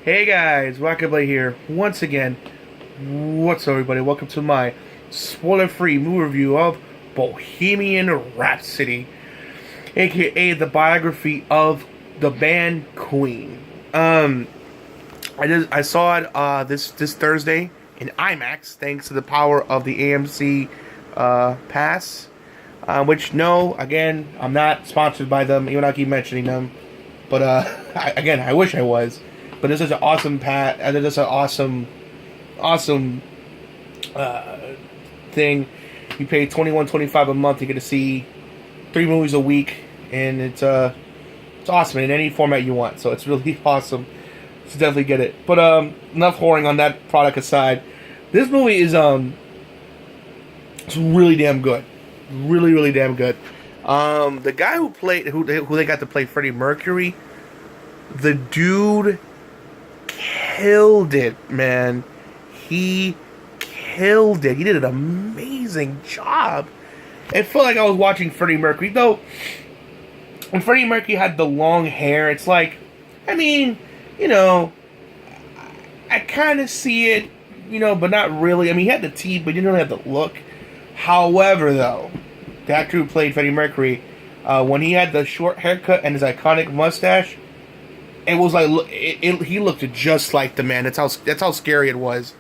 Hey guys, Rockingtheblade here once again. What's up, everybody? Welcome to my spoiler-free movie review of Bohemian Rhapsody, aka the biography of the band Queen. I saw it this Thursday in IMAX, thanks to the power of the AMC pass. Which again, I'm not sponsored by them, even though I keep mentioning them. But I wish I was. But this is an awesome this is an awesome thing. You pay $21.25 a month. You get to see 3 movies a week, and it's awesome in any format you want. So it's really awesome. So definitely get it. But enough whoring on that product aside. This movie is it's really damn good. Really damn good. The guy who they got to play Freddie Mercury, the dude killed it, man. He killed it. He did an amazing job. It felt like I was watching Freddie Mercury, though. When Freddie Mercury had the long hair, it's like, I mean, I kind of see it, but not really. I mean, he had the teeth, but he didn't really have the look. However, though, the actor who played Freddie Mercury, when he had the short haircut and his iconic mustache, it was like he looked just like the man. That's how scary it was,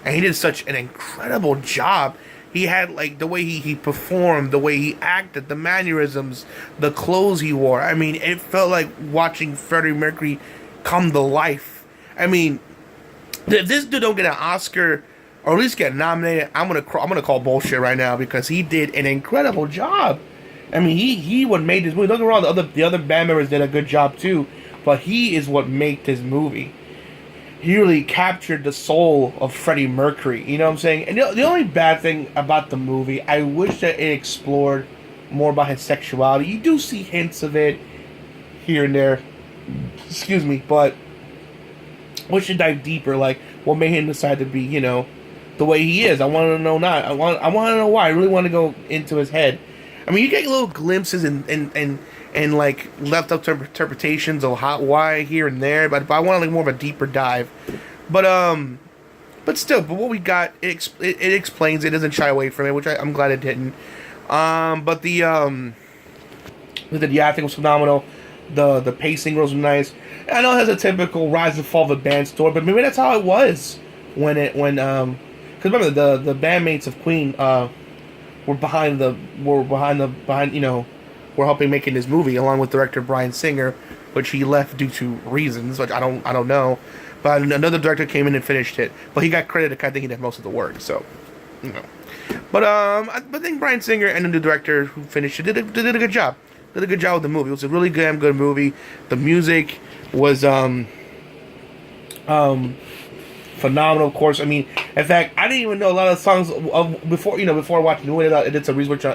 and he did such an incredible job. He had like the way he performed, the way he acted, the mannerisms, the clothes he wore. I mean, it felt like watching Freddie Mercury come to life. I mean, if this dude don't get an Oscar or at least get nominated, I'm gonna call bullshit right now, because he did an incredible job. I mean, he what made this movie. Don't get me wrong, the other band members did a good job too. But he is what made this movie. He really captured the soul of Freddie Mercury. You know what I'm saying? And the only bad thing about the movie, I wish that it explored more about his sexuality. You do see hints of it here and there. Excuse me. But wish it dive deeper. Like, what made him decide to be, the way he is. I want to know not. I want to know why. I really want to go into his head. I mean, you get little glimpses and like left up to interpretations of why here and there, but I want like more of a deeper dive. But what we got, it explains it, doesn't shy away from it, which I'm glad it didn't. But the acting was phenomenal. The pacing was nice. I know it has a typical rise and fall of a band story, but maybe that's how it was because remember the bandmates of Queen were helping making this movie, along with director Bryan Singer, which he left due to reasons which I don't know. But another director came in and finished it. But he got credit. I think he did most of the work. So, But I think Bryan Singer and the new director who finished it did a good job. Did a good job with the movie. It was a really damn good movie. The music was phenomenal, of course. I mean, in fact, I didn't even know a lot of the songs before watching the movie. I did some research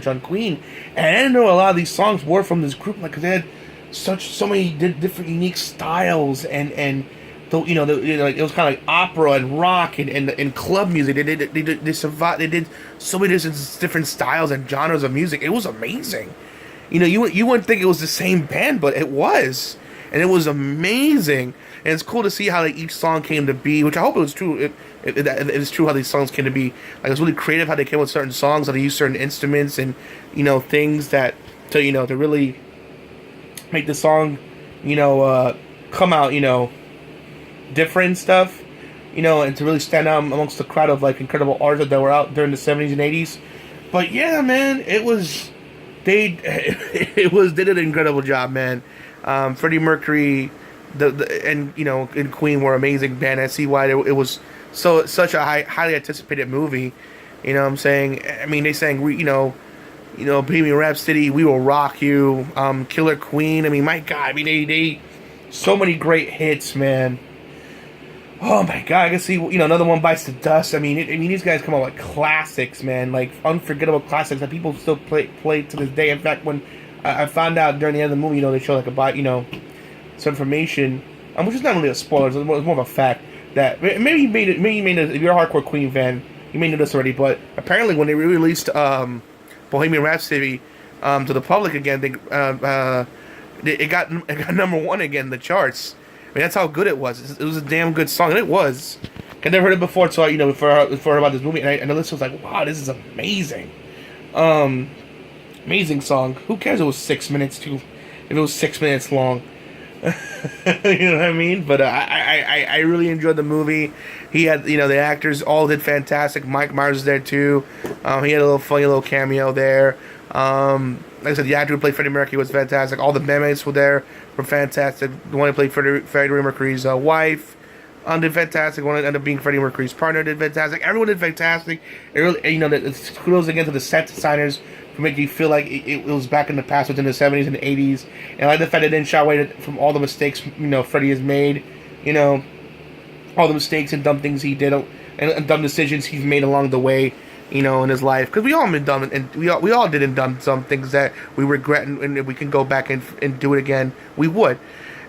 on Queen, and I didn't know a lot of these songs were from this group, because they had so many different unique styles, and it was kind of like opera and rock and club music. They did so many different styles and genres of music. It was amazing. You wouldn't think it was the same band, but it was. And it was amazing. And it's cool to see how each song came to be, which I hope it was true. It's true how these songs came to be. Like, it's really creative how they came with certain songs, how they use certain instruments and, things that, to really make the song, come out, different and stuff, and to really stand out amongst the crowd of, like, incredible artists that were out during the 70s and 80s. But, yeah, man, they did an incredible job, man. Freddie Mercury, and Queen were an amazing band. I see why it was such a highly anticipated movie. You know what I'm saying? I mean, they sang Bohemian Rhapsody, We Will Rock You, Killer Queen. I mean, my God, I mean they so many great hits, man. Oh my God, I can see Another One Bites the Dust. I mean these guys come out with classics, man, like unforgettable classics that people still play to this day. In fact, when I found out during the end of the movie, they show like some information, which is not really a spoiler, it's more of a fact that maybe you may know, if you're a hardcore Queen fan, you may know this already, but apparently when they released Bohemian Rhapsody to the public again, it got number one again in the charts. mean, that's how good it was. It was a damn good song, and it was. I never heard it before, so before I heard about this movie, and I listened, was like, wow, this is amazing. Amazing song. Who cares? It was 6 minutes too. If it was 6 minutes long, you know what I mean. But I really enjoyed the movie. He had the actors all did fantastic. Mike Myers was there too. He had a little funny little cameo there. Like I said, the actor who played Freddie Mercury was fantastic. All the bandmates were fantastic. The one who played Freddie Mercury's wife did fantastic. The one that ended up being Freddie Mercury's partner did fantastic. Everyone did fantastic. It really, it's kudos again to the set designers for making you feel like it was back in the past, within the 70s and the 80s. And I like the fact that it didn't shy away from all the mistakes Freddie has made. All the mistakes and dumb things he did and dumb decisions he's made along the way. In his life, because we all been dumb, and we all did and done some things that we regret, and if we can go back and do it again, we would.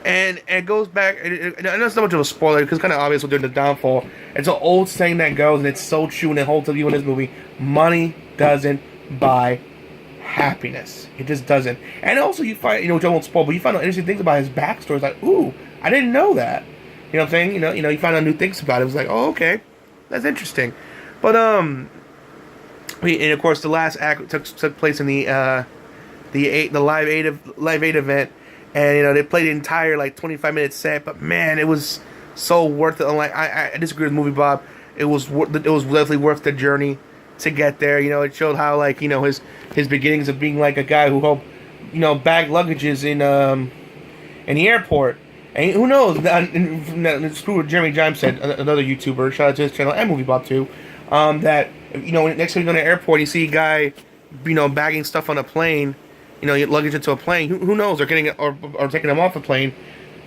And it goes back, and that's not much of a spoiler, because it's kind of obvious during the downfall. It's an old saying that goes, and it's so true, and it holds up you in this movie: money doesn't buy happiness. It just doesn't. And also, you find, which I won't spoil, but you find out interesting things about his backstory. It's like, ooh, I didn't know that. You know what I'm saying? You find out new things about it. It was like, oh, okay, that's interesting. But and of course, the last act took place in the Live Aid event, and they played the entire 25-minute set. But man, it was so worth it. Like I disagree with the movie, Bob. It was definitely worth the journey to get there. It showed how his beginnings of being like a guy who helped bag luggages in the airport. And who knows? It's true what Jeremy Jimes said, another YouTuber. Shout out to his channel and Movie Bob too. That next time you go to the airport, you see a guy, bagging stuff on a plane, luggage into a plane. Who knows? They're getting it or taking them off a plane.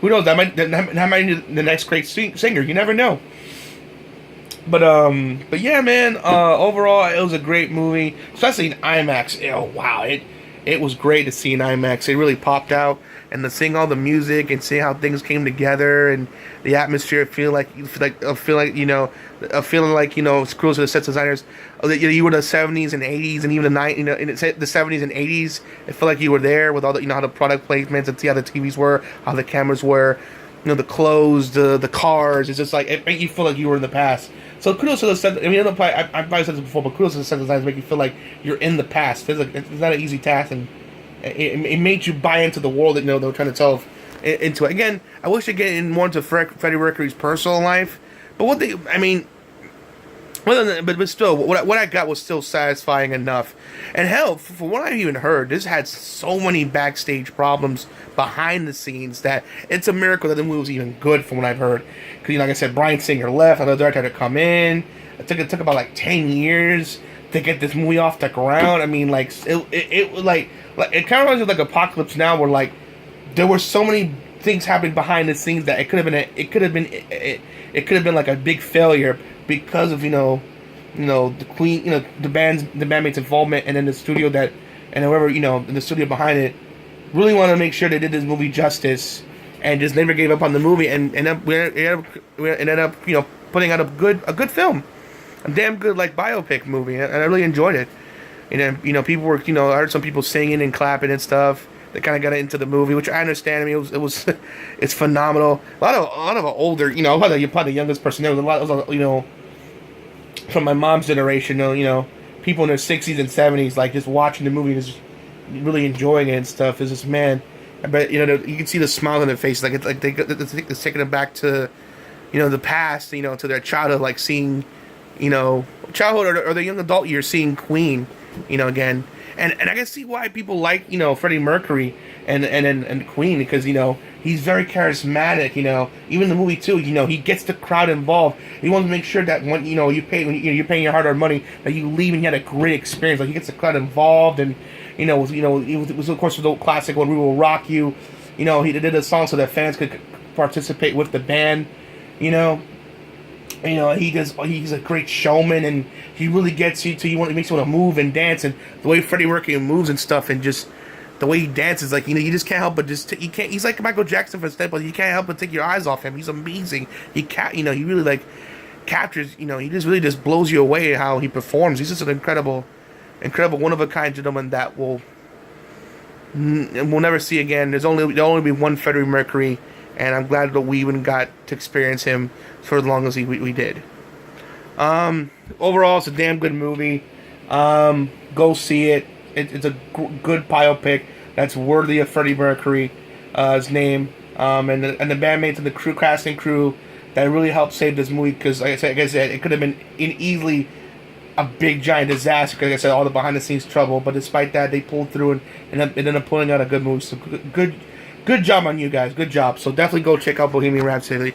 Who knows? That might be the next great singer. You never know. But yeah, man. Overall, it was a great movie, especially in IMAX. Oh wow, it was great to see in IMAX. It really popped out. And to sing all the music and see how things came together and the atmosphere, feeling like it's cruel to the set designers. You were in the 70s and 80s and even the 70s and 80s. It felt like you were there with all the how the product placements and see how the TVs were, how the cameras were, the clothes, the cars. It's just like it made you feel like you were in the past. So kudos to the set. I mean, I've probably said this before, but kudos to the set designers make you feel like you're in the past. It's not an easy task, and it made you buy into the world that they were trying to tell into it. Again, I wish they'd get in more into Freddie Mercury's personal life, but but still, what I got was still satisfying enough. And hell, from what I've even heard, this had so many backstage problems behind the scenes that it's a miracle that the movie was even good. From what I've heard, because like I said, Bryan Singer left, another director had to come in. It took about 10 years to get this movie off the ground. I mean, it was like it kind of reminds me of Apocalypse Now, where there were so many things happening behind the scenes that it could have been like a big failure because of the Queen, the bandmates' involvement, and then the studio and whoever in the studio behind it really wanted to make sure they did this movie justice and just never gave up on the movie, and we ended up putting out a good film, a damn good biopic movie, and I really enjoyed it. And then, people were, I heard some people singing and clapping and stuff. They kind of got into the movie, which I understand. I mean, it was it's phenomenal. A lot of older, probably the youngest person there was a lot, from my mom's generation, people in their 60s and 70s, just watching the movie and just really enjoying it and stuff. Is just, man, but you can see the smile on their faces, it's taking them back to, the past, to their childhood, seeing, childhood or their young adult years, seeing Queen. Again, and I can see why people like Freddie Mercury and Queen, because he's very charismatic. Even the movie too. He gets the crowd involved. He wants to make sure that when you're paying your hard-earned money, that you leave and you had a great experience. He gets the crowd involved, and it was of course the classic "When We Will Rock You." He did a song so that fans could participate with the band. He's a great showman, and he really gets you to he makes you want to move and dance, and the way Freddie Mercury moves and stuff, and just the way he dances, you just can't help but you can't. He's like Michael Jackson for a step, but you can't help but take your eyes off him. He's amazing. He really captures. He just really just blows you away how he performs. He's just an incredible, one of a kind gentleman that we'll never see again. There'll only be one Freddie Mercury, and I'm glad that we even got to experience him for as long as we did. Overall, it's a damn good movie. Go see it. It's a good biopic that's worthy of Freddie Mercury, his name, and the bandmates and the crew, cast and crew that really helped save this movie. Because like I said, it could have been easily a big giant disaster. Because like I said, all the behind the scenes trouble, but despite that, they pulled through and ended up pulling out a good movie. So good job on you guys. Good job. So definitely go check out Bohemian Rhapsody.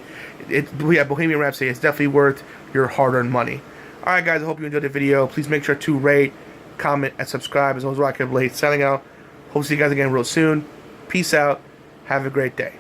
Bohemian Rhapsody. It's definitely worth your hard-earned money. All right, guys. I hope you enjoyed the video. Please make sure to rate, comment, and subscribe. As always, Rockingtheblade signing out. Hope to see you guys again real soon. Peace out. Have a great day.